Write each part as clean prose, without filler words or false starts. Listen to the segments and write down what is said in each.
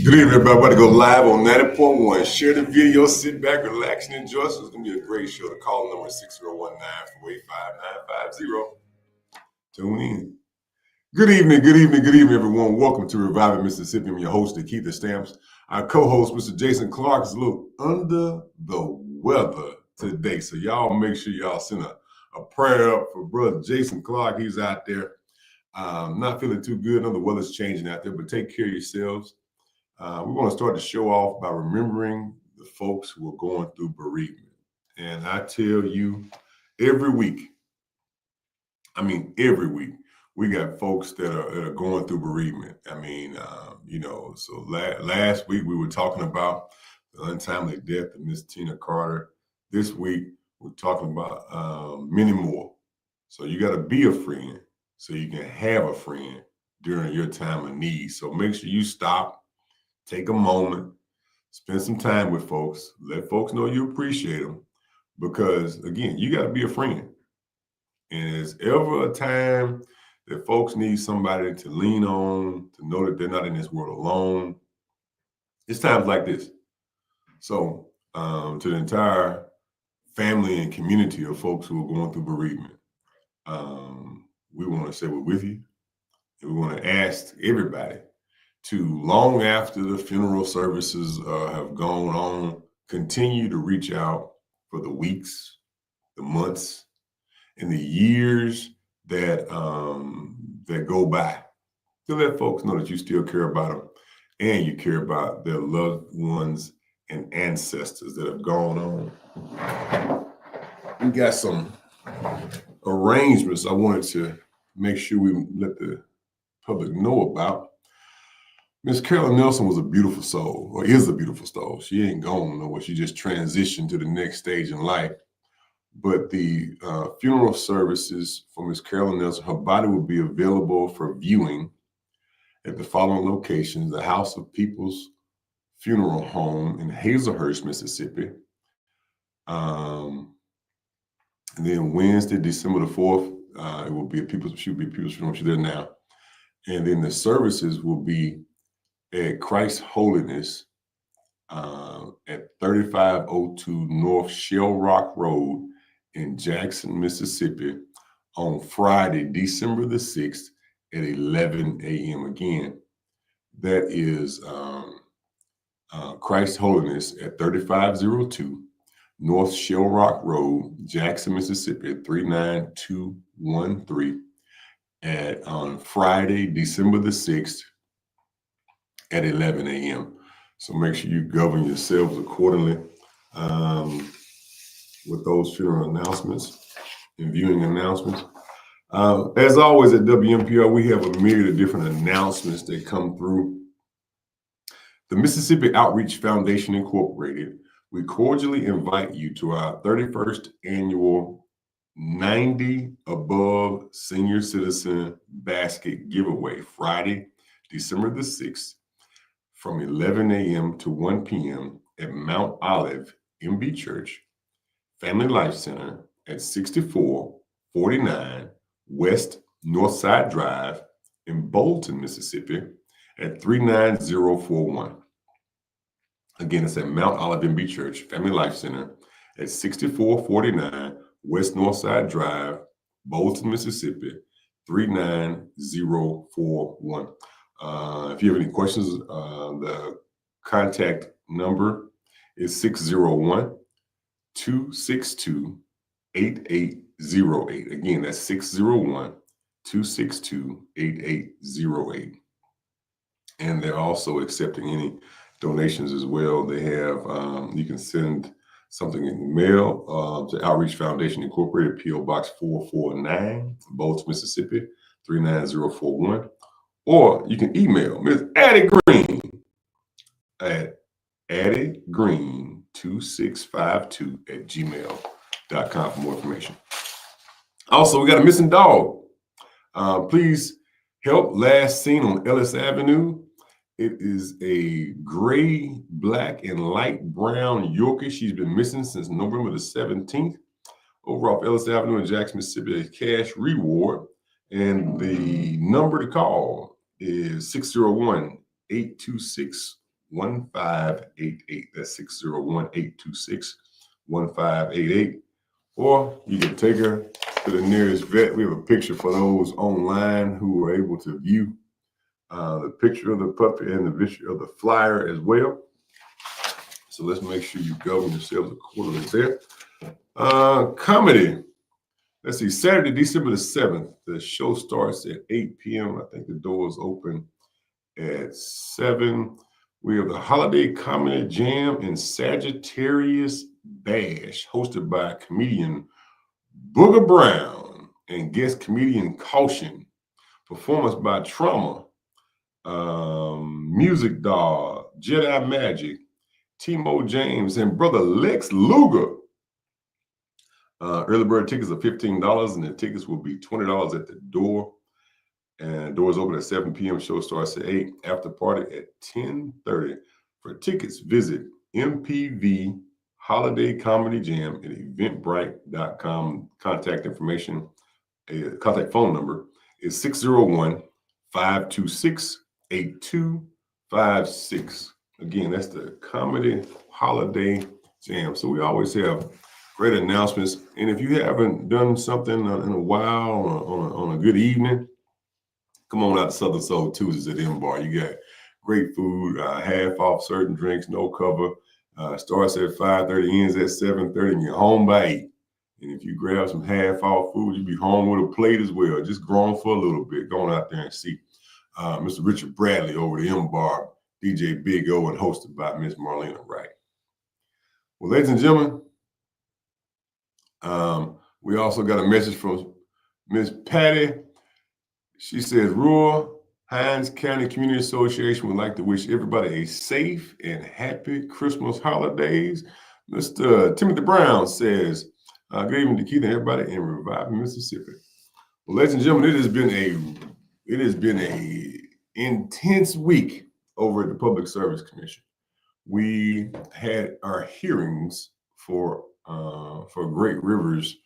Good evening, everybody. About to go live on 90.1. Share the video, sit back, relax, and enjoy. So it's going to be a great show. The call number is 6019-485-9550. Tune in. Good evening, everyone. Welcome to Reviving Mississippi. I'm your host, DeKeither Stamps. Our co-host, Mr. Jason Clark, is a little under the weather today. So y'all make sure y'all send a prayer up for brother Jason Clark. He's out there not feeling too good. I know the weather's changing out there, but take care of yourselves. We want to start the show off by remembering the folks who are going through bereavement. And I tell you, every week, we got folks that are going through bereavement. So last week we were talking about the untimely death of Miss Tina Carter. This week we're talking about many more. So you got to be a friend so you can have a friend during your time of need. So make sure you stop. Take a moment, spend some time with folks, let folks know you appreciate them, because again, you got to be a friend. And there's ever a time that folks need somebody to lean on, to know that they're not in this world alone. It's times like this. So to the entire family and community of folks who are going through bereavement, we want to say we're with you. And we want to ask everybody to, long after the funeral services have gone on, continue to reach out for the weeks, the months, and the years that go by, to let folks know that you still care about them and you care about their loved ones and ancestors that have gone on. We got some arrangements I wanted to make sure we let the public know about. Miss Carolyn Nelson was a beautiful soul, or is a beautiful soul. She ain't gone nowhere. She just transitioned to the next stage in life. But the funeral services for Miss Carolyn Nelson, her body will be available for viewing at the following locations: the House of People's Funeral Home in Hazelhurst, Mississippi. And then Wednesday, December the 4th, it will be People's Funeral. She's there now. And then the services will be at Christ Holiness at 3502 North Shell Rock Road in Jackson, Mississippi on Friday, December the 6th at 11 a.m. Again, that is Christ Holiness at 3502 North Shell Rock Road, Jackson, Mississippi, 39213 on Friday, December the 6th at 11 a.m. So make sure you govern yourselves accordingly with those funeral announcements and viewing announcements. As always at WMPR, we have a myriad of different announcements that come through. The Mississippi Outreach Foundation Incorporated, we cordially invite you to our 31st annual 90 above senior citizen basket giveaway, Friday, December the 6th, from 11 a.m. to 1 p.m. at Mount Olive MB Church, Family Life Center at 6449 West Northside Drive in Bolton, Mississippi at 39041. Again, it's at Mount Olive MB Church, Family Life Center at 6449 West Northside Drive, Bolton, Mississippi, 39041. If you have any questions, the contact number is 601-262-8808. Again, that's 601-262-8808. And they're also accepting any donations as well. They have, you can send something in the mail to Outreach Foundation Incorporated, P.O. Box 449, Bolton, Mississippi, 39041. Or you can email Ms. Addie Green at addiegreen2652@gmail.com for more information. Also, we got a missing dog. Please help. Last seen on Ellis Avenue. It is a gray, black, and light brown Yorkie. She's been missing since November the 17th. Over off Ellis Avenue in Jackson, Mississippi, a cash reward. And the number to call is 601-826 601-826-1588. That's 601-826-1588. Or you can take her to the nearest vet. We have a picture for those online who are able to view the picture of the puppy and the picture of the flyer as well. So let's make sure you govern yourselves accordingly there. Comedy. Let's see, Saturday, December the 7th. The show starts at 8 p.m. I think the doors open at 7. We have the Holiday Comedy Jam and Sagittarius Bash, hosted by comedian Booger Brown and guest comedian Caution. Performance by Trauma, Music Dog, Jedi Magic, Timo James, and brother Lex Luger. Early bird tickets are $15, and the tickets will be $20 at the door. And doors open at 7 p.m. Show starts at 8. After party at 10:30. For tickets, visit MPV Holiday Comedy Jam at eventbrite.com. Contact information, contact phone number is 601-526-8256. Again, that's the Comedy Holiday Jam. So we always have great announcements. And if you haven't done something in a while on a good evening, come on out to Southern Soul Tuesdays at M Bar. You got great food, half off certain drinks, no cover. Starts at 5:30, ends at 7:30, and you're home by 8. And if you grab some half off food, you'll be home with a plate as well. Just grown for a little bit. Going out there and see Mr. Richard Bradley over the M Bar, DJ Big O, and hosted by Miss Marlena Wright. Well, ladies and gentlemen, we also got a message from Miss Patty. She says, rural Hinds County Community Association would like to wish everybody a safe and happy Christmas holidays. Mr. Timothy Brown says, good evening, DeKeither, everybody in Reviving Mississippi. Well, ladies and gentlemen, it has been a intense week over at the Public Service Commission. We had our hearings for Great Rivers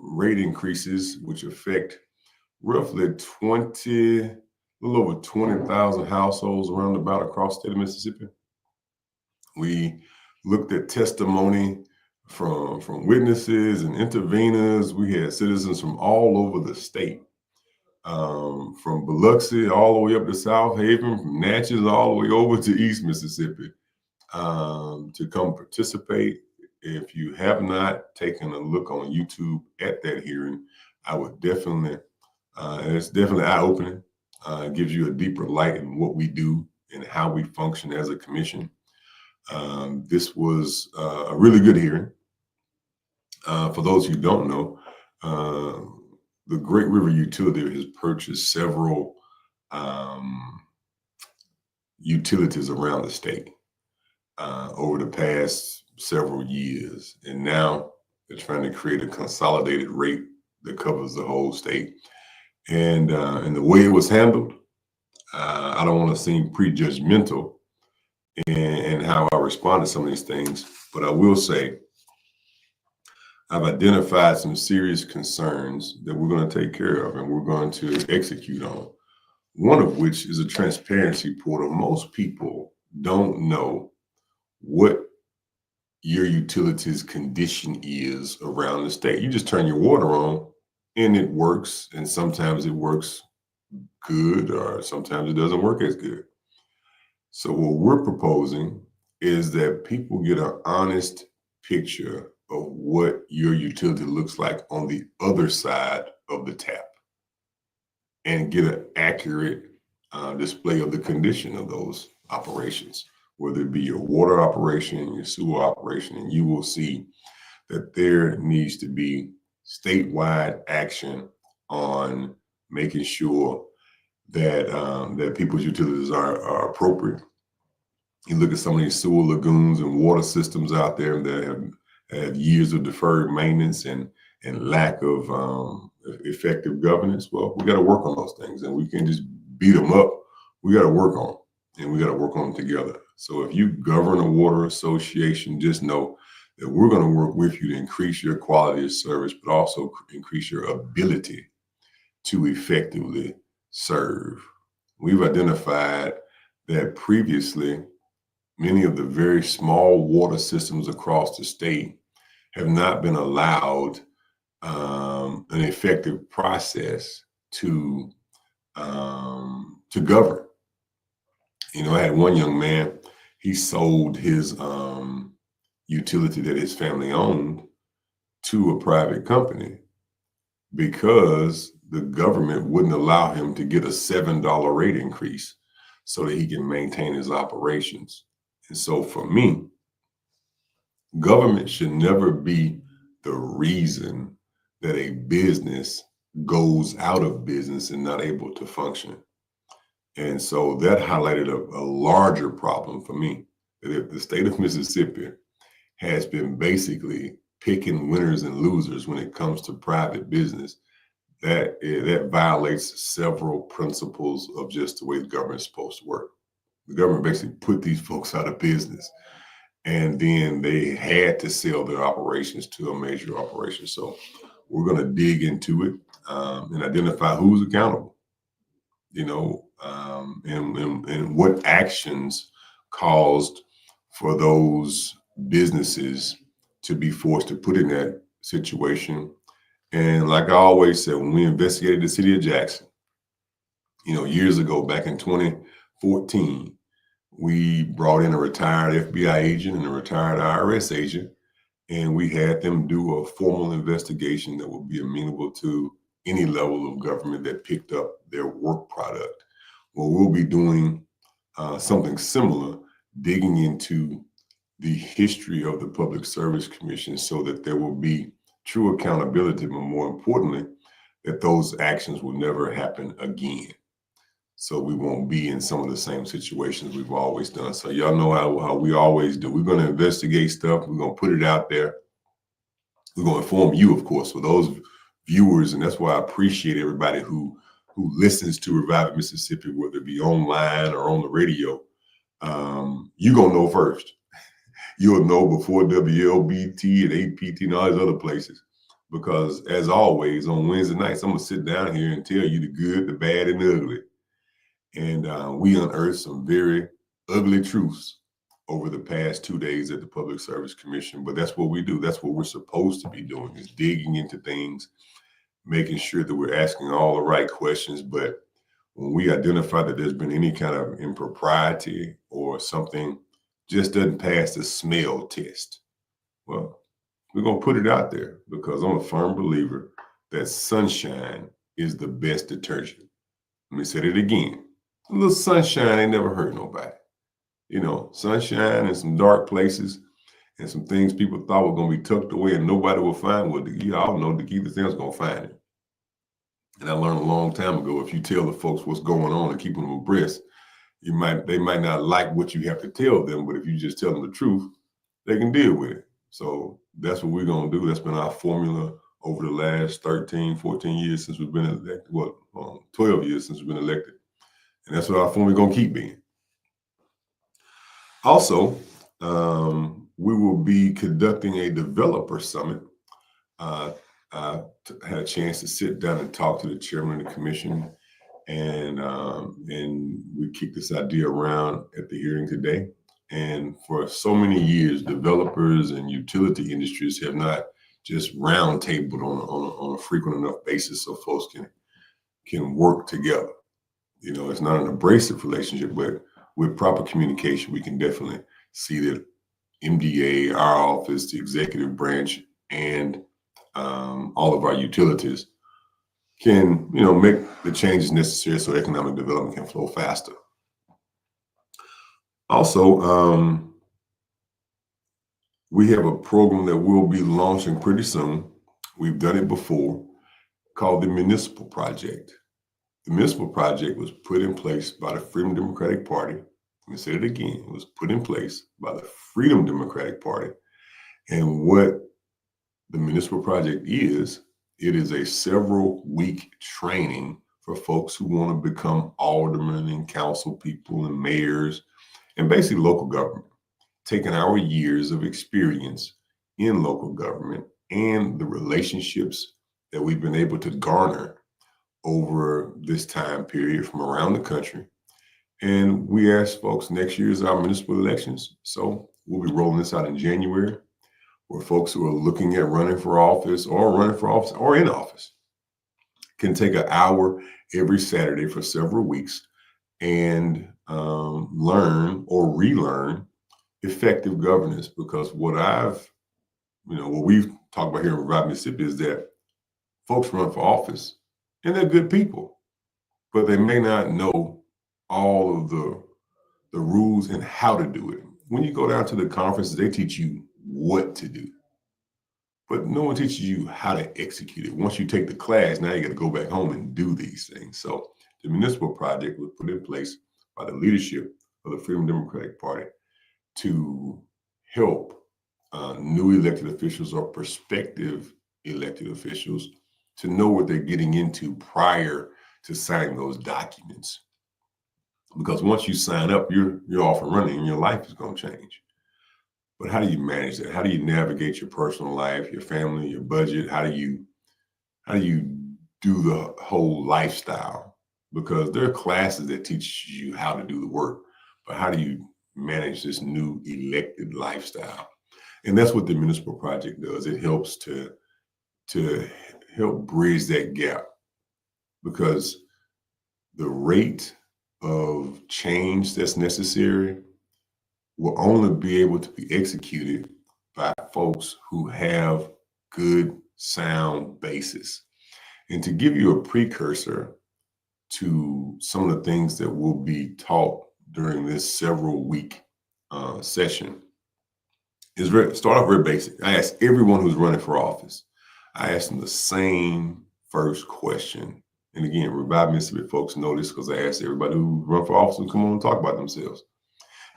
rate increases, which affect roughly a little over 20,000 households around about across the state of Mississippi. We looked at testimony from witnesses and interveners. We had citizens from all over the state, from Biloxi all the way up to South Haven, from Natchez all the way over to East Mississippi, to come participate. If you have not taken a look on YouTube at that hearing, I would definitely, it's definitely eye-opening. It gives you a deeper light in what we do and how we function as a commission. This was a really good hearing. For those who don't know, the Great River Utility has purchased several utilities around the state over the past several years, and now they're trying to create a consolidated rate that covers the whole state. And the way it was handled, I don't want to seem prejudgmental in how I respond to some of these things, but I will say I've identified some serious concerns that we're going to take care of and we're going to execute on. One of which is a transparency portal. Most people don't know what your utilities condition is around the state. You just turn your water on and it works, and sometimes it works good or sometimes it doesn't work as good. So what we're proposing is that people get an honest picture of what your utility looks like on the other side of the tap and get an accurate display of the condition of those operations, whether it be your water operation, your sewer operation, and you will see that there needs to be statewide action on making sure that that people's utilities are appropriate. You look at some of these sewer lagoons and water systems out there that have years of deferred maintenance and lack of effective governance. Well, we got to work on those things, and we can't just beat them up. We got to work on them, and we got to work on them together. So if you govern a water association, just know that we're going to work with you to increase your quality of service, but also increase your ability to effectively serve. We've identified that previously many of the very small water systems across the state have not been allowed an effective process to govern. I had one young man, he sold his utility that his family owned to a private company because the government wouldn't allow him to get a $7 rate increase so that he can maintain his operations. And so for me, government should never be the reason that a business goes out of business and not able to function. And so that highlighted a larger problem for me, that if the state of Mississippi has been basically picking winners and losers when it comes to private business, that violates several principles of just the way the government is supposed to work. The government basically put these folks out of business, and then they had to sell their operations to a major operation. So we're going to dig into it and identify who's accountable, and what actions caused for those businesses to be forced to put in that situation. And like I always said, when we investigated the city of Jackson, years ago, back in 2014, we brought in a retired FBI agent and a retired IRS agent, and we had them do a formal investigation that would be amenable to any level of government that picked up their work product. Well, we'll be doing something similar, digging into the history of the Public Service Commission so that there will be true accountability, but more importantly, that those actions will never happen again. So we won't be in some of the same situations we've always done. So y'all know how we always do. We're going to investigate stuff. We're going to put it out there. We're going to inform you, of course, for those viewers. And that's why I appreciate everybody who listens to Revive Mississippi, whether it be online or on the radio. You're going to know first. You'll know before WLBT and APT and all these other places. Because as always, on Wednesday nights, I'm going to sit down here and tell you the good, the bad, and the ugly. And we unearthed some very ugly truths over the past 2 days at the Public Service Commission. But that's what we do. That's what we're supposed to be doing, is digging into things, making sure that we're asking all the right questions. But when we identify that there's been any kind of impropriety or something just doesn't pass the smell test, well, we're going to put it out there, because I'm a firm believer that sunshine is the best detergent. Let me say it again. A little sunshine ain't never hurt nobody. Sunshine in some dark places and some things people thought were going to be tucked away and nobody will find. Well, y'all know DeKeither thing's going to find it. And I learned a long time ago, if you tell the folks what's going on and keep them abreast, they might not like what you have to tell them, but if you just tell them the truth, they can deal with it. So that's what we're going to do. That's been our formula over the last 13, 14 years since we've been elected. 12 years since we've been elected. And that's what our formula going to keep being. Also, we will be conducting a developer summit. I had a chance to sit down and talk to the chairman of the commission, and we kicked this idea around at the hearing today. And for so many years, developers and utility industries have not just roundtabled on a frequent enough basis so folks can work together. It's not an abrasive relationship, but with proper communication, we can definitely see that MDA, our office, the executive branch, and all of our utilities can, make the changes necessary so economic development can flow faster. Also, we have a program that we'll be launching pretty soon. We've done it before, called the Municipal Project. The Municipal Project was put in place by the Freedom Democratic Party. Let me say it again. It was put in place by the Freedom Democratic Party. And what the Municipal Project is, it is a several-week training for folks who want to become aldermen and council people and mayors and basically local government, taking our years of experience in local government and the relationships that we've been able to garner over this time period from around the country, And we asked folks, next year is our municipal elections. So we'll be rolling this out in January, where folks who are looking at running for office or in office can take an hour every Saturday for several weeks and learn or relearn effective governance. Because what we've talked about here in Revive Mississippi is that folks run for office and they're good people, but they may not know all of the rules and how to do it. When you go down to the conferences, they teach you what to do, but no one teaches you how to execute it. Once you take the class, now you got to go back home and do these things. So the municipal project was put in place by the leadership of the Freedom Democratic Party to help new elected officials or prospective elected officials to know what they're getting into prior to signing those documents. Because once you sign up, you're off and running and your life is going to change. But how do you manage that? How do you navigate your personal life, your family, your budget? How do you do the whole lifestyle? Because there are classes that teach you how to do the work, but how do you manage this new elected lifestyle? And that's what the municipal project does. It helps to help bridge that gap, because the rate of change that's necessary will only be able to be executed by folks who have good, sound basis. And to give you a precursor to some of the things that will be taught during this several week session, start off very basic. I ask everyone who's running for office, I ask them the same first question. And again, Revive Mississippi folks know this because I ask everybody who run for office to come on and talk about themselves.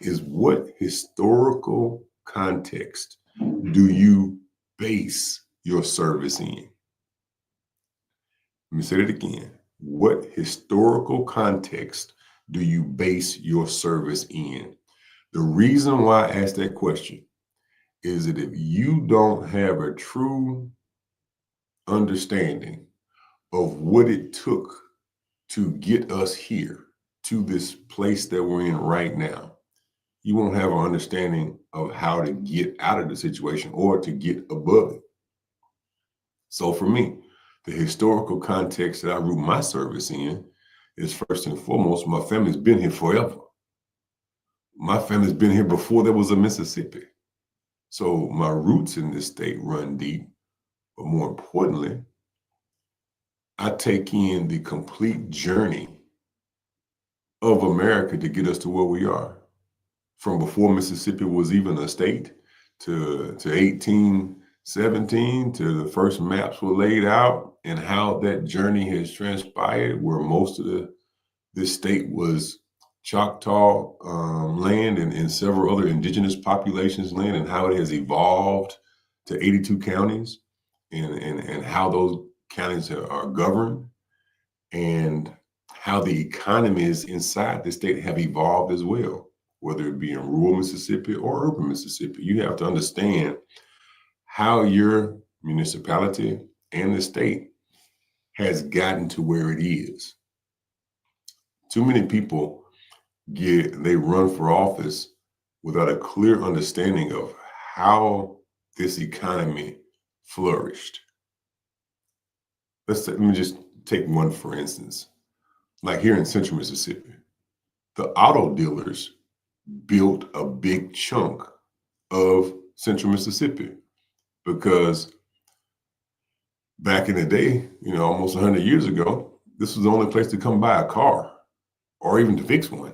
Is what historical context do you base your service in? Let me say it again. What historical context do you base your service in? The reason why I ask that question is that if you don't have a true understanding of what it took to get us here to this place that we're in right now, you won't have an understanding of how to get out of the situation or to get above it. So for me, the historical context that I root my service in is first and foremost, my family's been here forever. My family's been here before there was a Mississippi. So my roots in this state run deep, but more importantly, I take in the complete journey of America to get us to where we are. From before Mississippi was even a state to 1817, to the first maps were laid out, and how that journey has transpired, where most of this state was Choctaw land and several other indigenous populations land, and how it has evolved to 82 counties and how those counties are governed, and how the economies inside the state have evolved as well, whether it be in rural Mississippi or urban Mississippi. You have to understand how your municipality and the state has gotten to where it is. Too many people they run for office without a clear understanding of how this economy flourished. Let me just take one for instance. Like here in Central Mississippi, the auto dealers built a big chunk of Central Mississippi, because back in the day, almost 100 years ago, this was the only place to come buy a car or even to fix one.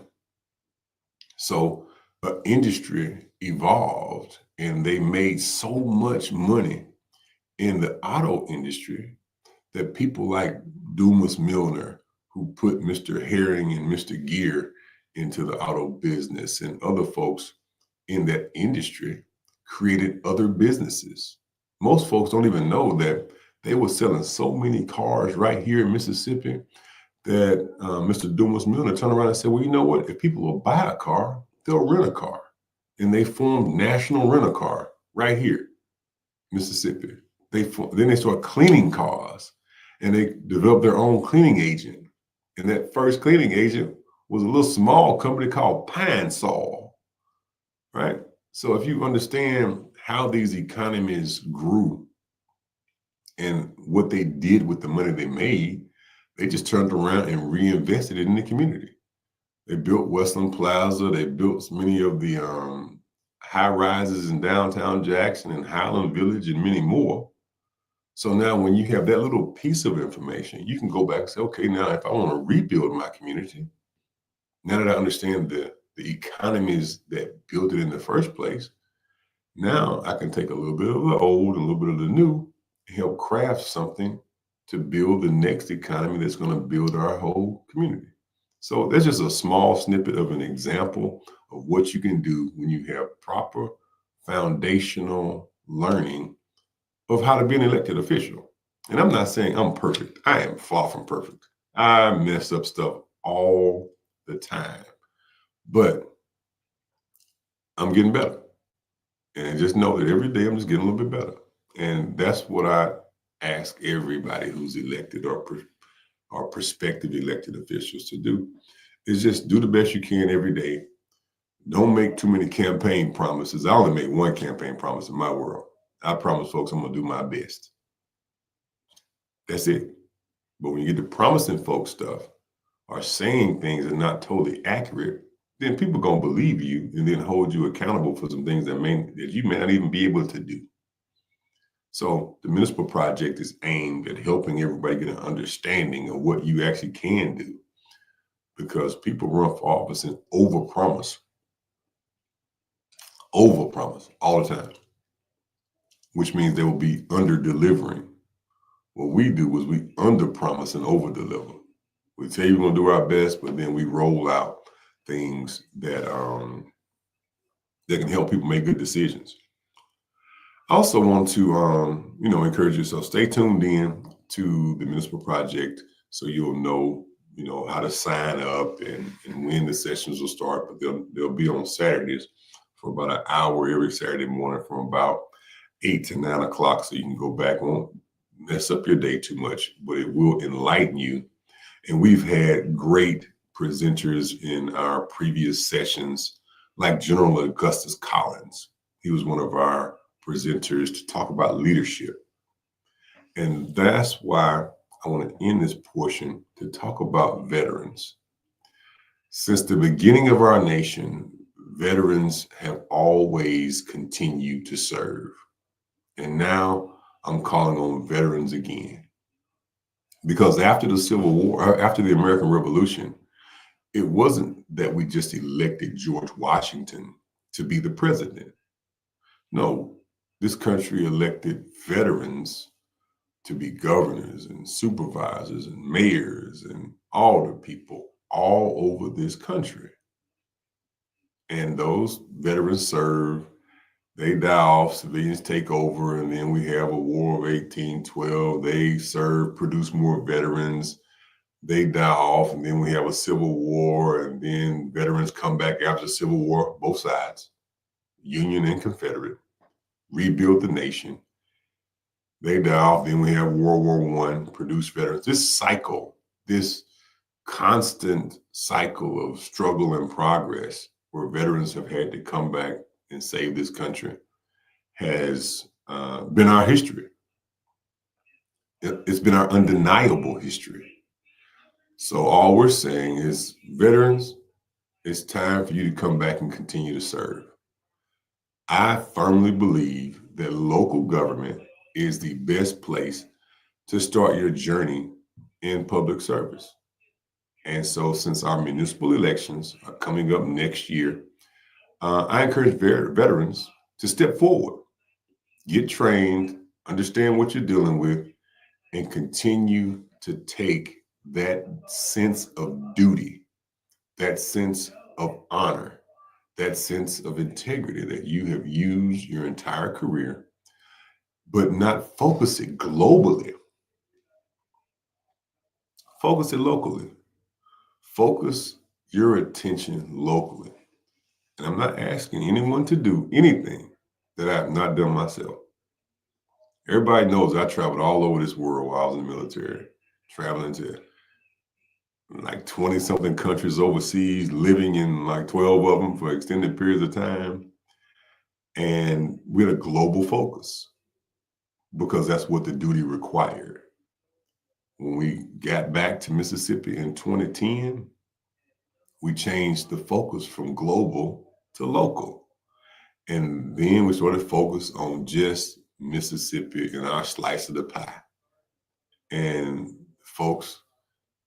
So the industry evolved and they made so much money in the auto industry that people like Dumas Milner, who put Mr. Herring and Mr. Gear into the auto business, and other folks in that industry created other businesses. Most folks don't even know that they were selling so many cars right here in Mississippi that Mr. Dumas Milner turned around and said, well, you know what? If people will buy a car, they'll rent a car. And they formed National Rent-A-Car right here, Mississippi. Then they started cleaning cars, and they developed their own cleaning agent. And that first cleaning agent was a little small company called Pine Sol, right? So if you understand how these economies grew and what they did with the money they made, they just turned around and reinvested it in the community. They built Westland Plaza. They built many of the high rises in downtown Jackson and Highland Village and many more. So now when you have that little piece of information, you can go back and say, okay, now if I want to rebuild my community, now that I understand the economies that built it in the first place, now I can take a little bit of the old and a little bit of the new and help craft something to build the next economy that's going to build our whole community. So that's just a small snippet of an example of what you can do when you have proper foundational learning of how to be an elected official. And I'm not saying I'm perfect. I am far from perfect. I mess up stuff all the time, but I'm getting better. And just know that every day I'm just getting a little bit better. And that's what I ask everybody who's elected or prospective elected officials to do is just do the best you can every day. Don't make too many campaign promises. I only make one campaign promise in my world. I promise folks I'm going to do my best. That's it. But when you get to promising folks stuff or saying things that are not totally accurate, then people going to believe you and then hold you accountable for some things that you may not even be able to do. So the municipal project is aimed at helping everybody get an understanding of what you actually can do, because people run for office and overpromise all the time, which means they will be under delivering. What we do is we under promise and over deliver. We tell you we're going to do our best, but then we roll out things that can help people make good decisions. I also want to encourage you. So stay tuned in to the municipal project so you'll know how to sign up and when the sessions will start. But they'll be on Saturdays for about an hour every Saturday morning from about 8 to 9 o'clock. So you can go back. Won't mess up your day too much, but it will enlighten you. And we've had great presenters in our previous sessions, like General Augustus Collins. He was one of our presenters to talk about leadership. And that's why I want to end this portion to talk about veterans. Since the beginning of our nation, veterans have always continued to serve. And now I'm calling on veterans again. Because after the Civil War, after the American Revolution, it wasn't that we just elected George Washington to be the president. No, this country elected veterans to be governors and supervisors and mayors and all the people all over this country. And those veterans serve, they die off, civilians take over, and then we have a War of 1812. They serve, produce more veterans. They die off, and then we have a Civil War, and then veterans come back after the Civil War, both sides, Union and Confederate, rebuild the nation. They die off, then we have World War I, produce veterans. This cycle, this constant cycle of struggle and progress where veterans have had to come back and save this country has been our history. It's been our undeniable history. So all we're saying is, veterans, it's time for you to come back and continue to serve. I firmly believe that local government is the best place to start your journey in public service. And so since our municipal elections are coming up next year, I encourage veterans to step forward, get trained, understand what you're dealing with, and continue to take that sense of duty, that sense of honor, that sense of integrity that you have used your entire career, but not focus it globally. Focus it locally. Focus your attention locally. And I'm not asking anyone to do anything that I have not done myself. Everybody knows I traveled all over this world while I was in the military, traveling to like 20 something countries overseas, living in like 12 of them for extended periods of time. And we had a global focus because that's what the duty required. When we got back to Mississippi in 2010, we changed the focus from global to local. And then we started focus on just Mississippi and our slice of the pie. And folks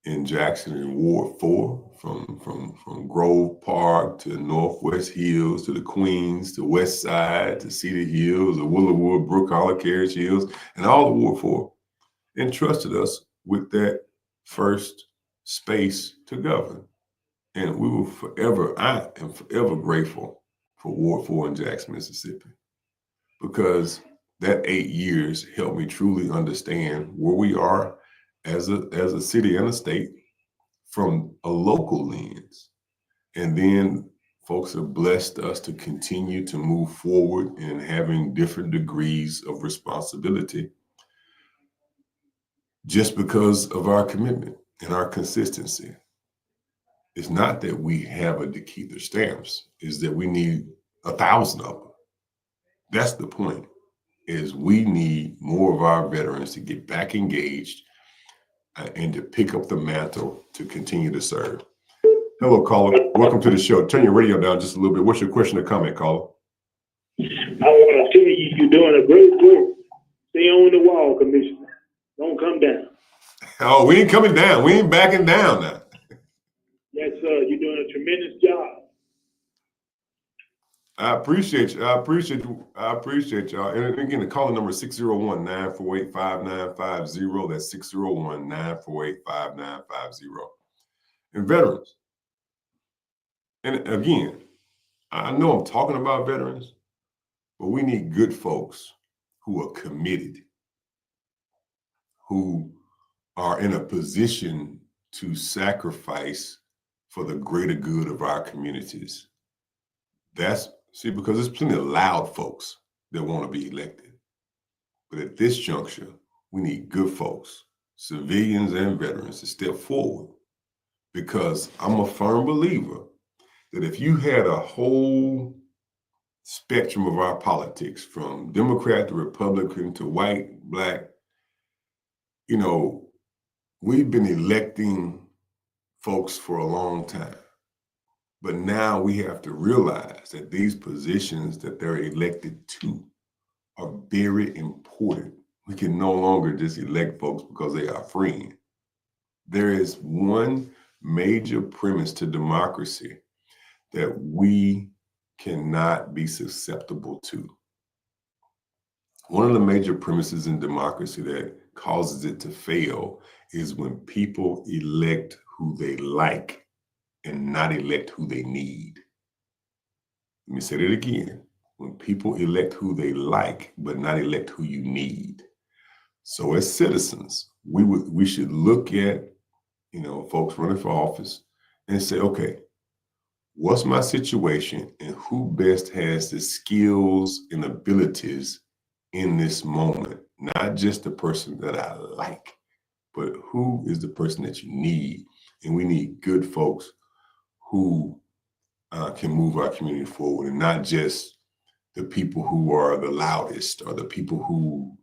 in Jackson in Ward 4, from Grove Park to Northwest Hills to the Queens to West Side to Cedar Hills, to Willowwood, Brook Hollow, Carriage Hills, and all of Ward 4 entrusted us with that first space to govern. And we were forever, I am forever grateful for Ward 4 in Jackson, Mississippi, because that 8 years helped me truly understand where we are as a city and a state from a local lens. And then folks have blessed us to continue to move forward in having different degrees of responsibility just because of our commitment and our consistency. It's not that we have a DeKeither stamps, it's that we need 1,000 of them. That's the point, is we need more of our veterans to get back engaged and to pick up the mantle to continue to serve. Hello, caller. Welcome to the show. Turn your radio down just a little bit. What's your question or comment, caller? I want to tell you, you're doing a great work. Stay on the wall, Commissioner. Don't come down. Oh, we ain't coming down. We ain't backing down now. Yes, sir. You're doing a tremendous job. I appreciate you. I appreciate you. I appreciate y'all. And again, the calling number is 601-948-5950. That's 601-948-5950. And veterans. And again, I know I'm talking about veterans, but we need good folks who are committed, who are in a position to sacrifice for the greater good of our communities. Because there's plenty of loud folks that want to be elected. But at this juncture, we need good folks, civilians and veterans, to step forward, because I'm a firm believer that if you had a whole spectrum of our politics, from Democrat to Republican to white, black, we've been electing folks for a long time. But now we have to realize that these positions that they're elected to are very important. We can no longer just elect folks because they are friends. There is one major premise to democracy that we cannot be susceptible to. One of the major premises in democracy that causes it to fail is when people elect who they like and not elect who they need. Let me say that again. When people elect who they like, but not elect who you need. So as citizens, we should look at, folks running for office and say, okay, what's my situation and who best has the skills and abilities in this moment? Not just the person that I like, but who is the person that you need? And we need good folks who can move our community forward, and not just the people who are the loudest or the people who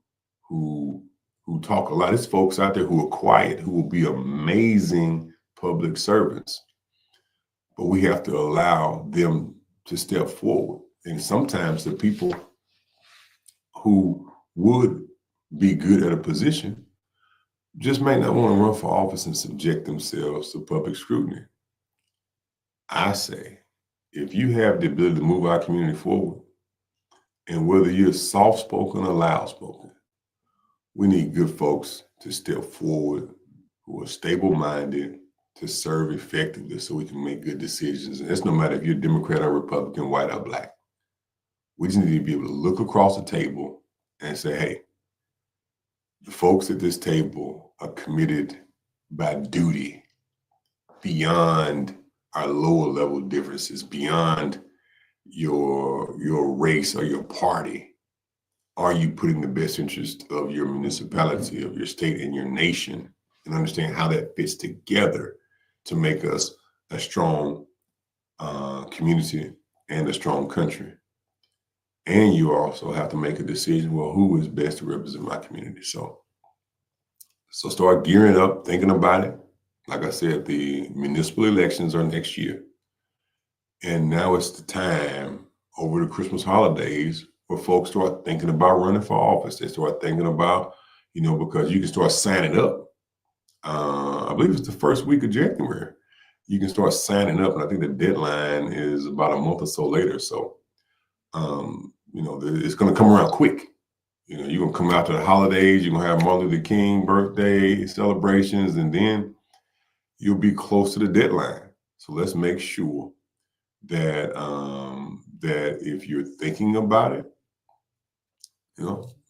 talk a lot. It's folks out there who are quiet, who will be amazing public servants, but we have to allow them to step forward. And sometimes the people who would be good at a position just may not want to run for office and subject themselves to public scrutiny. I say, if you have the ability to move our community forward, and whether you're soft-spoken or loud-spoken, we need good folks to step forward who are stable-minded to serve effectively so we can make good decisions. And that's no matter if you're Democrat or Republican, white or black. We just need to be able to look across the table and say, hey, the folks at this table are committed by duty beyond our lower level differences, beyond your race or your party. Are you putting the best interest of your municipality, of your state, and your nation, and understand how that fits together to make us a strong community and a strong country. And you also have to make a decision, well, who is best to represent my community? So start gearing up, thinking about it. Like I said, the municipal elections are next year. And now it's the time over the Christmas holidays where folks start thinking about running for office. They start thinking about, because you can start signing up. I believe it's the first week of January. You can start signing up. And I think the deadline is about a month or so later. So, it's going to come around quick. You're going to come out to the holidays. You're going to have Martin Luther King birthday celebrations, and then you'll be close to the deadline. So let's make sure that that if you're thinking about it,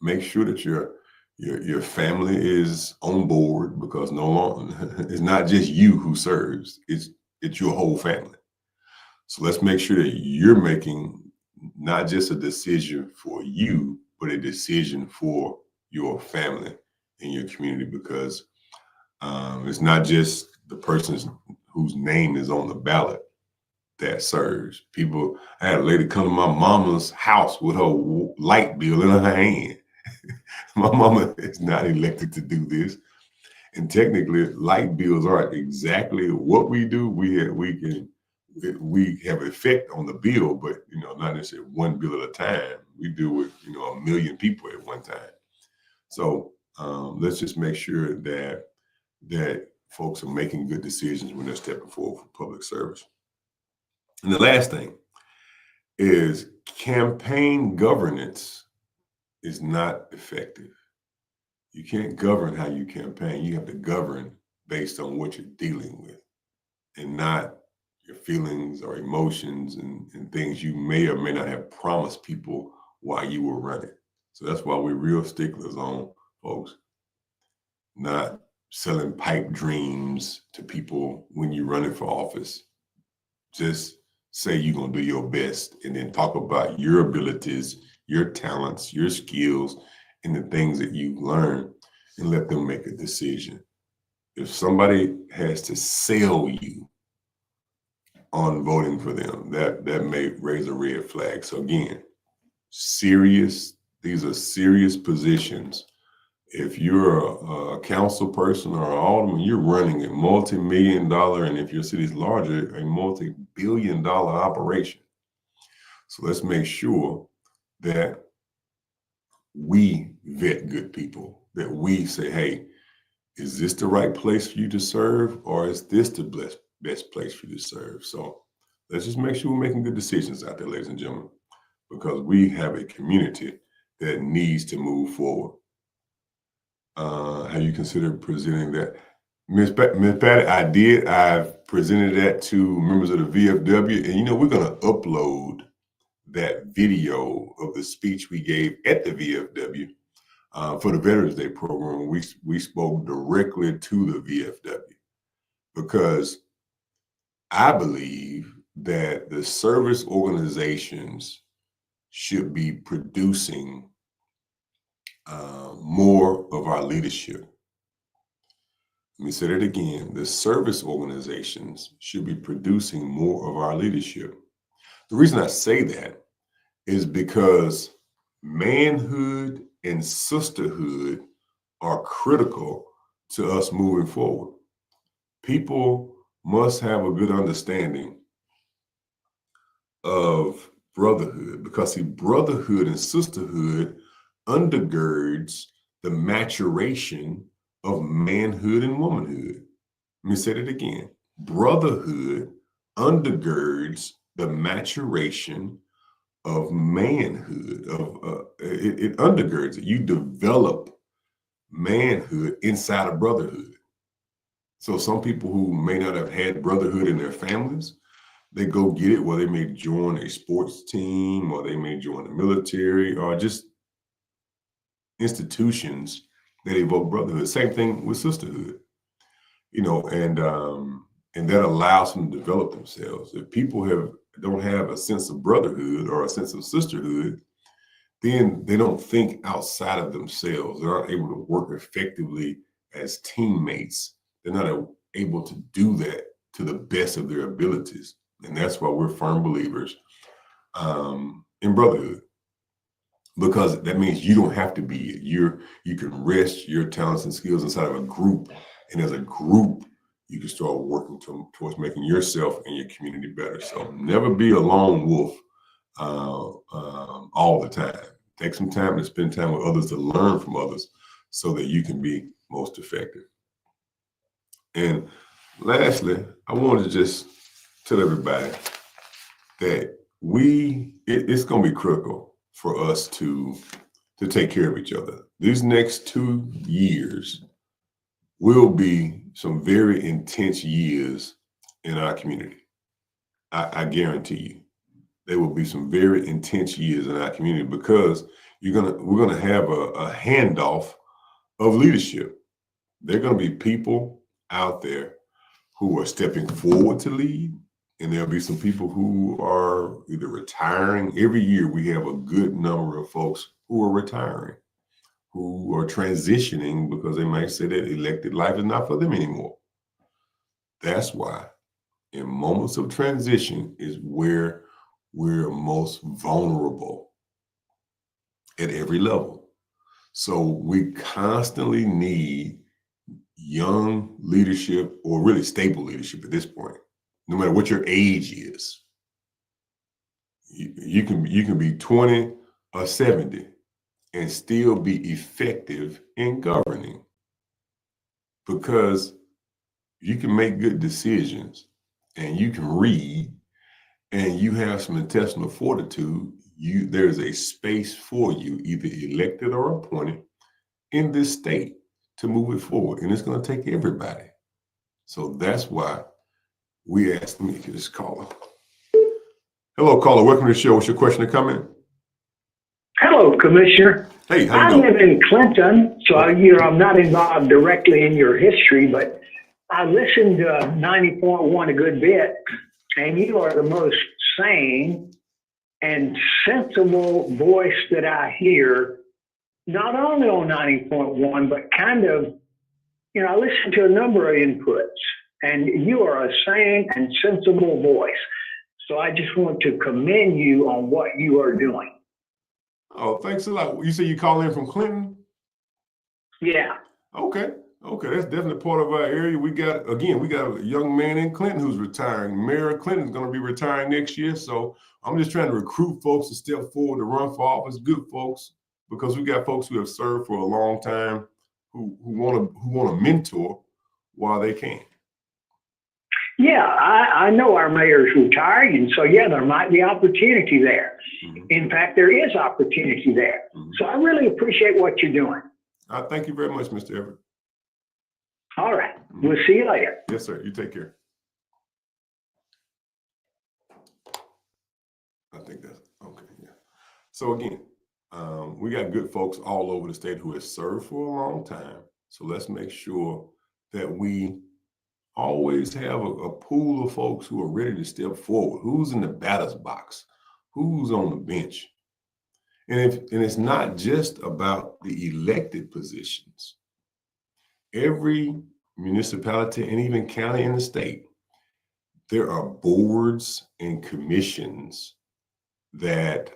make sure that your family is on board, because no longer it's not just you who serves; it's your whole family. So let's make sure that you're making not just a decision for you, but a decision for your family and your community, because it's not just the person whose name is on the ballot that serves. I had a lady come to my mama's house with her light bill in her hand. My mama is not elected to do this. And technically, light bills aren't exactly what we do. We have effect on the bill, but not necessarily one bill at a time. We deal with a million people at one time. So let's just make sure that folks are making good decisions when they're stepping forward for public service. And the last thing is, campaign governance is not effective. You can't govern how you campaign. You have to govern based on what you're dealing with, and not your feelings or emotions and things you may or may not have promised people while you were running. So that's why we're real sticklers on folks not selling pipe dreams to people when you're running for office. Just say you're going to do your best, and then talk about your abilities, your talents, your skills, and the things that you've learned, and let them make a decision. If somebody has to sell you on voting for them, that may raise a red flag. So again, these are serious positions. If you're a council person or an alderman, you're running a multi-million-dollar, and if your city's larger, a multi-billion-dollar operation. So let's make sure that we vet good people, that we say, hey, is this the right place for you to serve, or is this the best place for you to serve? So let's just make sure we're making good decisions out there, ladies and gentlemen, because we have a community that needs to move forward. Have you considered presenting that? Ms. Patty, I did. I've presented that to members of the VFW, and we're going to upload that video of the speech we gave at the VFW for the Veterans Day program. We spoke directly to the VFW, because I believe that the service organizations should be producing more of our leadership. Let me say that again. The service organizations should be producing more of our leadership. The reason I say that is because manhood and sisterhood are critical to us moving forward. People must have a good understanding of brotherhood, because brotherhood and sisterhood undergirds the maturation of manhood and womanhood. Let me say that again. Brotherhood undergirds the maturation of manhood. It undergirds it. You develop manhood inside of brotherhood. So some people who may not have had brotherhood in their families, they go get it, where they may join a sports team, or they may join the military, or just institutions that evoke brotherhood. Same thing with sisterhood, and that allows them to develop themselves. If people don't have a sense of brotherhood or a sense of sisterhood, then they don't think outside of themselves. They're not able to work effectively as teammates. They're not able to do that to the best of their abilities. And that's why we're firm believers in brotherhood, because that means you don't have to be it. You can rest your talents and skills inside of a group. And as a group, you can start working towards making yourself and your community better. So never be a lone wolf all the time. Take some time to spend time with others, to learn from others, so that you can be most effective. And lastly, I want to just tell everybody that it's going to be critical for us to take care of each other. These next 2 years will be some very intense years in our community. I guarantee you, there will be some very intense years in our community, because we're gonna have a handoff of leadership. There are going to be people out there who are stepping forward to lead, and there'll be some people who are either retiring. Every year we have a good number of folks who are retiring, who are transitioning because they might say that elected life is not for them anymore. That's why in moments of transition is where we're most vulnerable at every level. So we constantly need young leadership, or really stable leadership at this point, no matter what your age is. You can be 20 or 70 and still be effective in governing, because you can make good decisions, and you can read, and you have some intestinal fortitude. There's a space for you, either elected or appointed, in this state to move it forward. And it's going to take everybody. So that's why we asked, let me get this caller. Hello, caller. Welcome to the show. What's your question or comment? Hello, Commissioner. Hey, how you I doing? live in Clinton, so I'm not involved directly in your history, but I listened to 90.1 a good bit, and you are the most sane and sensible voice that I hear, not only on 90.1, but kind of, I listen to a number of inputs, and you are a sane and sensible voice. So I just want to commend you on what you are doing. Oh, thanks a lot. You say you call in from Clinton? Yeah. Okay, that's definitely part of our area. We got a young man in Clinton who's retiring. Mayor Clinton is going to be retiring next year. So I'm just trying to recruit folks to step forward to run for office, good folks, because we got folks who have served for a long time who want to mentor while they can. Yeah, I know our mayor's retired, and so there might be opportunity there. Mm-hmm. In fact, there is opportunity there. Mm-hmm. So I really appreciate what you're doing. Thank you very much, Mr. Everett. All right. Mm-hmm. We'll see you later. Yes, sir. You take care. I think that's okay. Yeah. So again, we got good folks all over the state who have served for a long time. So let's make sure that we always have a pool of folks who are ready to step forward. Who's in the batter's box? Who's on the bench? And it's not just about the elected positions. Every municipality and even county in the state, there are boards and commissions that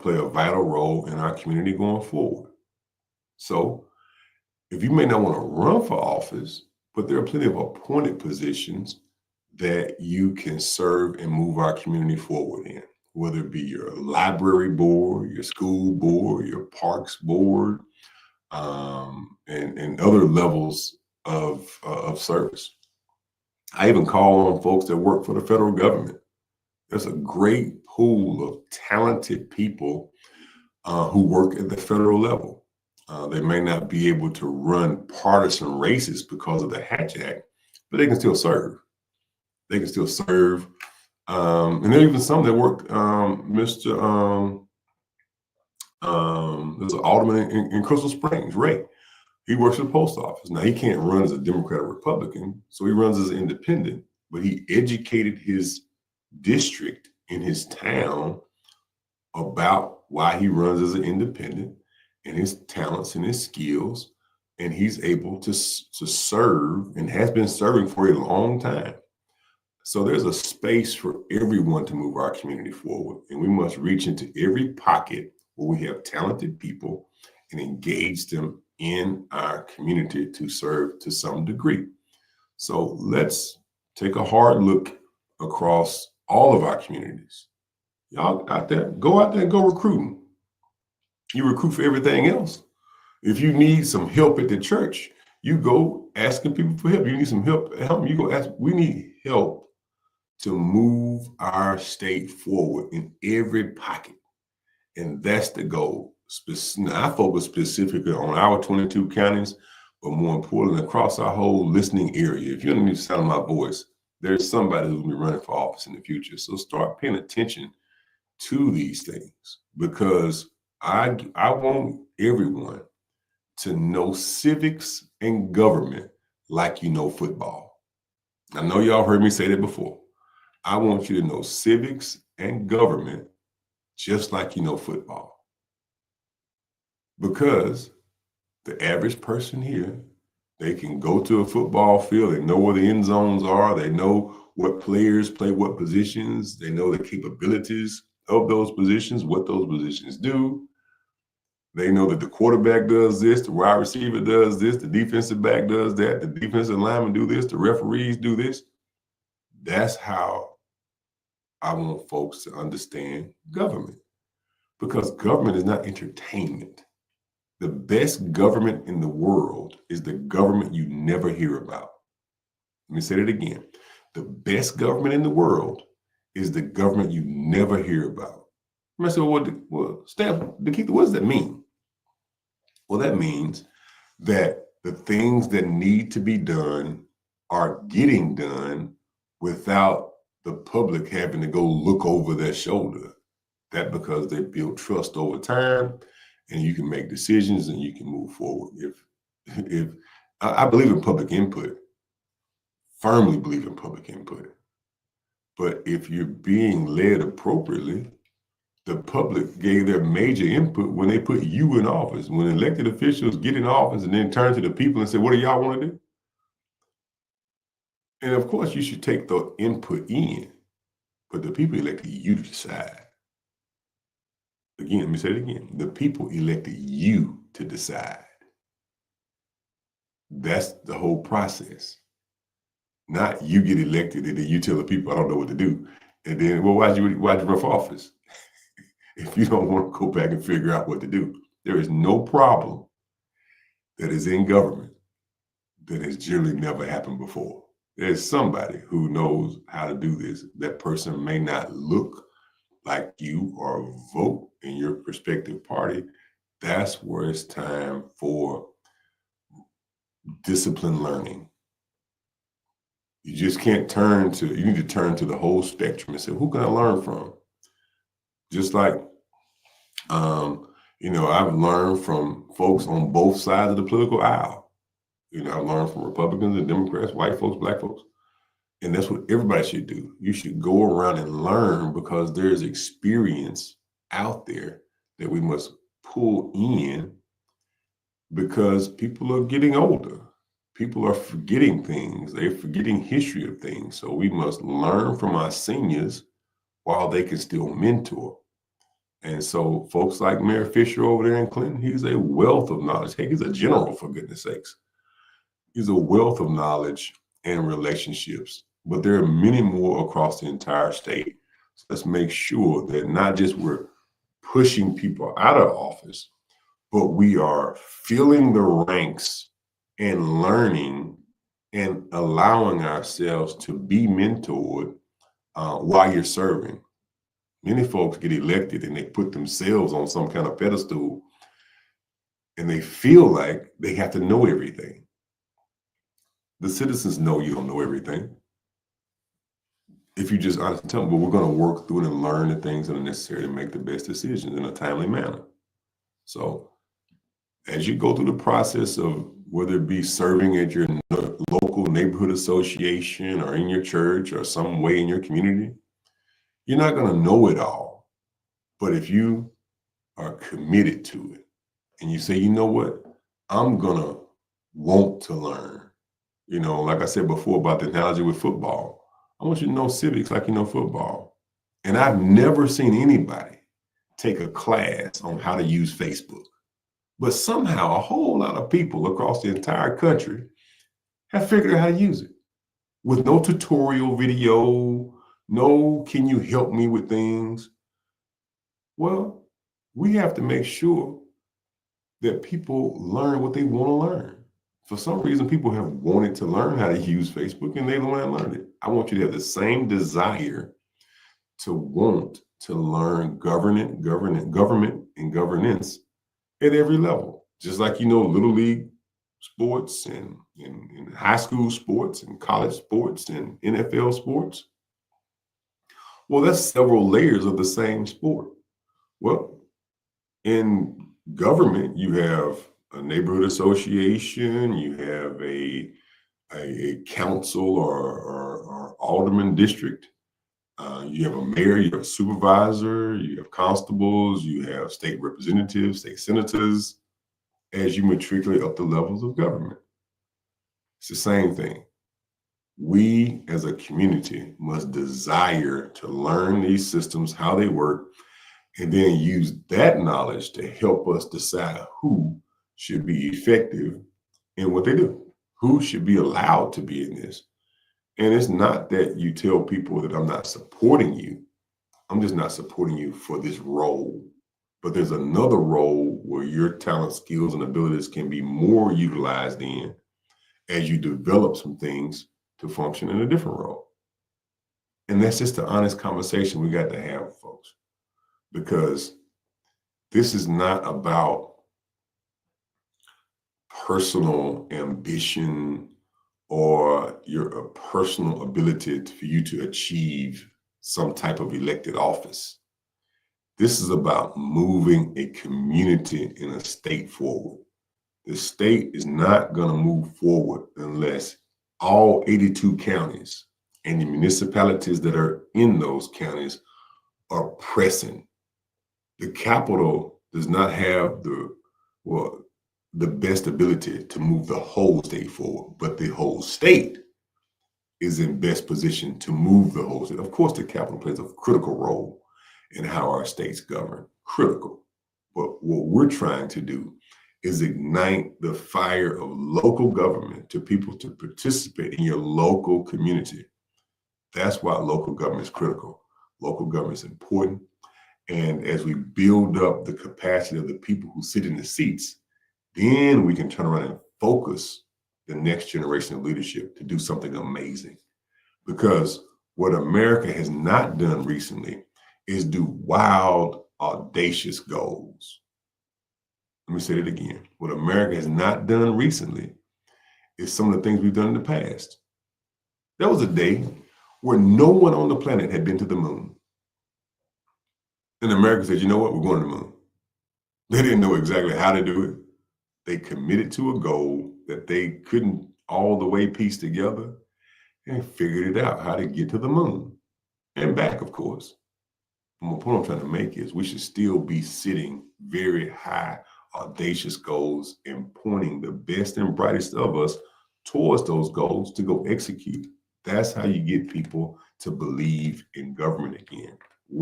play a vital role in our community going forward. So if you may not want to run for office, but there are plenty of appointed positions that you can serve and move our community forward in, whether it be your library board, your school board, your parks board, and other levels of service. I even call on folks that work for the federal government. There's a great pool of talented people who work at the federal level. They may not be able to run partisan races because of the Hatch Act, but they can still serve. And there are even some that work, there's an alderman in Crystal Springs, Ray. He works at the post office. Now, he can't run as a Democrat or Republican, so he runs as an independent, but he educated his district in his town about why he runs as an independent and his talents and his skills, and he's able to serve and has been serving for a long time. So there's a space for everyone to move our community forward. And we must reach into every pocket where we have talented people and engage them in our community to serve to some degree. So let's take a hard look across all of our communities. Y'all out there, go out there and go recruiting. You recruit for everything else. If you need some help at the church, you go asking people for help. You need some help, you go ask. We need help to move our state forward in every pocket. And that's the goal. I focus specifically on our 22 counties, but more importantly, across our whole listening area. If you don't need to sound my voice, there's somebody who's going to be running for office in the future. So start paying attention to these things, because I want everyone to know civics and government like you know football. I know y'all heard me say that before. I want you to know civics and government just like you know football. Because the average person here, they can go to a football field and know where the end zones are. They know what players play what positions. They know the capabilities of those positions, what those positions do. They know that the quarterback does this, the wide receiver does this, the defensive back does that, the defensive linemen do this, the referees do this. That's how I want folks to understand government, because government is not entertainment. The best government in the world is the government you never hear about. Let me say that again. The best government in the world is the government you never hear about. I said, well, Steph, DeKeither, what does that mean? Well, that means that the things that need to be done are getting done without the public having to go look over their shoulder. That because they build trust over time, and you can make decisions and you can move forward. If I believe in public input, firmly believe in public input. But if you're being led appropriately, the public gave their major input when they put you in office. When elected officials get in office and then turn to the people and say, what do y'all want to do? And of course, you should take the input in, but the people elected you to decide. Again, let me say it again. The people elected you to decide. That's the whole process. Not you get elected and then you tell the people, I don't know what to do. And then, well, why'd you run for office? If you don't want to go back and figure out what to do. There is no problem that is in government that has generally never happened before. There's somebody who knows how to do this. That person may not look like you or vote in your respective party. That's where it's time for disciplined learning. You just can't you need to turn to the whole spectrum and say, who can I learn from? Just like, I've learned from folks on both sides of the political aisle. I've learned from Republicans and Democrats, white folks, black folks. And that's what everybody should do. You should go around and learn, because there's experience out there that we must pull in, because people are getting older. People are forgetting things. They're forgetting history of things. So we must learn from our seniors while they can still mentor. And so folks like Mayor Fisher over there in Clinton, he's a wealth of knowledge. Hey, he's a general, for goodness sakes. He's a wealth of knowledge and relationships. But there are many more across the entire state. So let's make sure that not just we're pushing people out of office, but we are filling the ranks and learning and allowing ourselves to be mentored while you're serving. Many folks get elected and they put themselves on some kind of pedestal, and they feel like they have to know everything. The citizens know you don't know everything. If you just honestly tell them, but we're going to work through it and learn the things that are necessary to make the best decisions in a timely manner. So as you go through the process of whether it be serving at your local neighborhood association or in your church or some way in your community, you're not going to know it all. But if you are committed to it and you say, you know what, I'm going to want to learn. Like I said before about the analogy with football, I want you to know civics like you know football. And I've never seen anybody take a class on how to use Facebook. But somehow a whole lot of people across the entire country have figured out how to use it with no tutorial video, no, can you help me with things? Well, we have to make sure that people learn what they want to learn. For some reason, people have wanted to learn how to use Facebook and they learned it. I want you to have the same desire to want to learn government, and governance at every level. Just like you know, little league sports and in high school sports and college sports and NFL sports. Well, that's several layers of the same sport. Well, in government, you have a neighborhood association, you have a council or alderman district, you have a mayor, you have a supervisor, you have constables, you have state representatives, state senators, as you matriculate up the levels of government. It's the same thing. We as a community must desire to learn these systems, how they work, and then use that knowledge to help us decide who should be effective in what they do, who should be allowed to be in this. And it's not that you tell people that I'm not supporting you. I'm just not supporting you for this role. But there's another role where your talent, skills, and abilities can be more utilized in as you develop some things to function in a different role. And that's just the honest conversation we got to have, folks. Because this is not about personal ambition or your personal ability for you to achieve some type of elected office. This is about moving a community and a state forward. The state is not going to move forward unless all 82 counties and the municipalities that are in those counties are pressing. The capital does not have the best ability to move the whole state forward, but the whole state is in best position to move the whole state. Of course, the capital plays a critical role in how our states govern, critical. But what we're trying to do is ignite the fire of local government to people to participate in your local community. That's why local government is critical. Local government is important. And as we build up the capacity of the people who sit in the seats, then we can turn around and focus the next generation of leadership to do something amazing. Because what America has not done recently is do wild, audacious goals. Let me say it again. What America has not done recently is some of the things we've done in the past. There was a day where no one on the planet had been to the moon. And America said, you know what, we're going to the moon. They didn't know exactly how to do it. They committed to a goal that they couldn't all the way piece together and figured it out how to get to the moon and back, of course. And the point I'm trying to make is we should still be setting very high, audacious goals and pointing the best and brightest of us towards those goals to go execute. That's how you get people to believe in government again.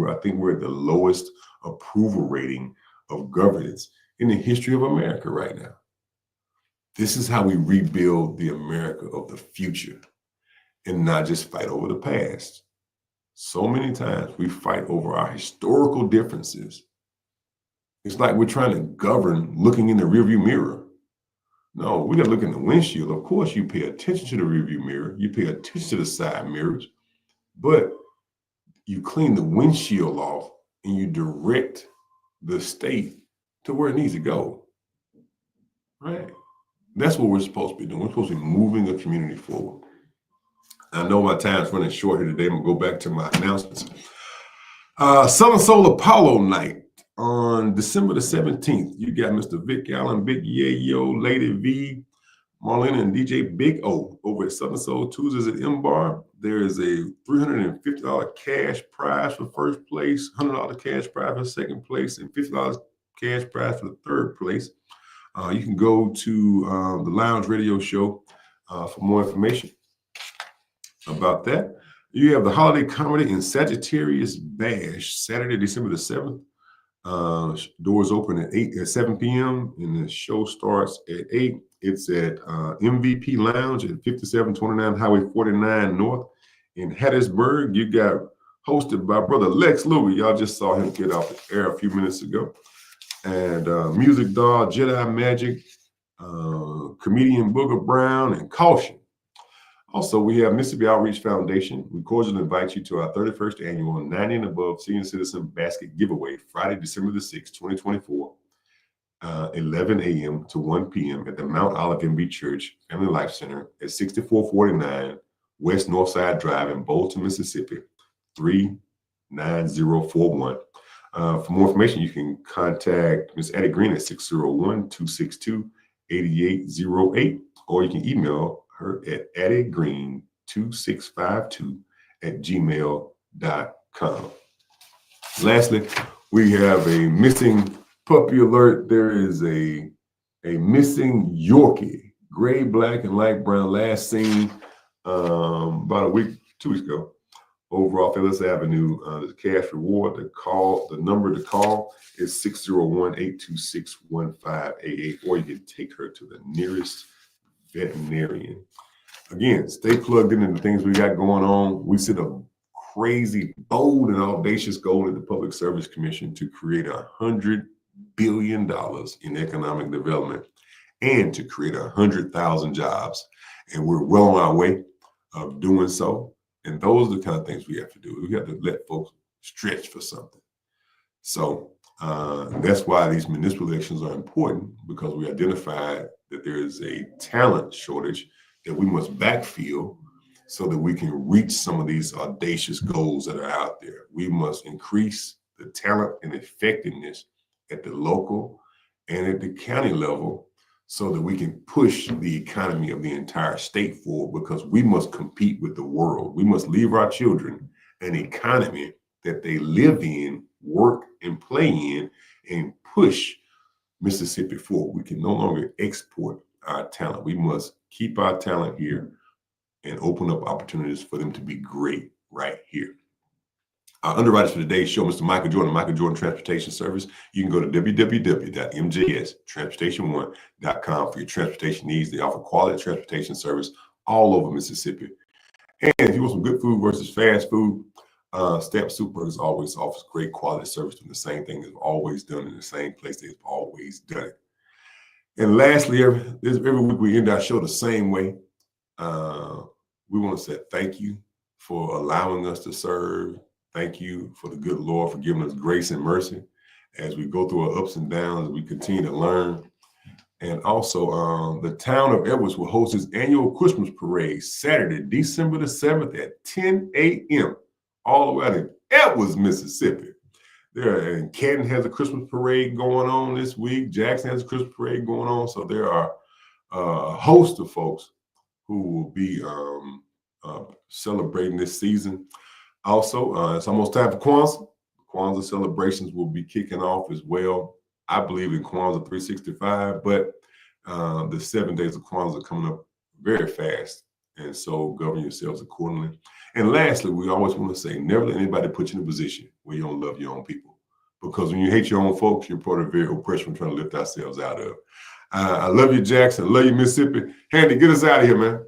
I think we're at the lowest approval rating of governance in the history of America right now. This is how we rebuild the America of the future and not just fight over the past. So many times we fight over our historical differences. It's like we're trying to govern looking in the rearview mirror. No, we got to look in the windshield. Of course, you pay attention to the rearview mirror. You pay attention to the side mirrors, but you clean the windshield off and you direct the state to where it needs to go, right? That's what we're supposed to be doing. We're supposed to be moving a community forward. I know my time's running short here today. I'm gonna go back to my announcements. Southern Soul Apollo Night on December the 17th. You got Mr. Vic Allen, Big Yayo, Lady V, Marlena, and DJ Big O over at Southern Soul Tuesdays at M-Bar. There is a $350 cash prize for first place, $100 cash prize for second place, and $50 cash prize for the third place. You can go to the Lounge Radio Show for more information about that. You have the Holiday Comedy and Sagittarius Bash, Saturday, December the 7th. Doors open at 7 p.m. and the show starts at 8. It's at MVP Lounge at 5729 Highway 49 North in Hattiesburg. You got hosted by Brother Lex Louie. Y'all just saw him get off the air a few minutes ago. And Music Doll, Jedi Magic, comedian Booger Brown, and Caution. Also, we have Mississippi Outreach Foundation. We cordially invite you to our 31st annual 90 and above senior citizen basket giveaway, Friday, December the 6th, 2024, 11 a.m. to 1 p.m. at the Mount Olive MB Church Family Life Center at 6449 West Northside Drive in Bolton, Mississippi, 39041. For more information, you can contact Ms. Addie Green at 601-262-8808, or you can email her at addiegreen2652@gmail.com. Lastly, we have a missing puppy alert. There is a missing Yorkie, gray, black, and light brown, last seen about a week, 2 weeks ago, over off Ellis Avenue. There's a cash reward. The number to call is 601-826-1588, or you can take her to the nearest veterinarian. Again, stay plugged into the things we got going on. We set a crazy, bold, and audacious goal at the Public Service Commission to create $100 billion in economic development and to create 100,000 jobs. And we're well on our way of doing so. And those are the kind of things we have to do. We have to let folks stretch for something. So that's why these municipal elections are important, because we identified that there is a talent shortage that we must backfill so that we can reach some of these audacious goals that are out there. We must increase the talent and effectiveness at the local and at the county level so that we can push the economy of the entire state forward, because we must compete with the world. We must leave our children an economy that they live in, work, and play in, and push Mississippi forward. We can no longer export our talent. We must keep our talent here and open up opportunities for them to be great right here. Our underwriters for today's show, Mr. Michael Jordan, Michael Jordan Transportation Service. You can go to www.mjstransportation1.com for your transportation needs. They offer quality transportation service all over Mississippi. And if you want some good food versus fast food, Stamp SuperBurgers always offers great quality service, doing the same thing they've always done in the same place they've always done it. And lastly, every week we end our show the same way. We want to say thank you for allowing us to serve. Thank you for the good Lord for giving us grace and mercy as we go through our ups and downs, as we continue to learn. And also, the town of Edwards will host its annual Christmas parade Saturday, December the 7th at 10 a.m. all the way out in Edwards, Mississippi. And Canton has a Christmas parade going on this week. Jackson has a Christmas parade going on. So there are a host of folks who will be celebrating this season. Also, it's almost time for Kwanzaa. Kwanzaa celebrations will be kicking off as well. I believe in Kwanzaa 365, but the 7 days of Kwanzaa are coming up very fast. And so govern yourselves accordingly. And lastly, we always want to say, never let anybody put you in a position where you don't love your own people. Because when you hate your own folks, you're part of the very oppression we're trying to lift ourselves out of. I love you, Jackson. I love you, Mississippi. Handy, get us out of here, man.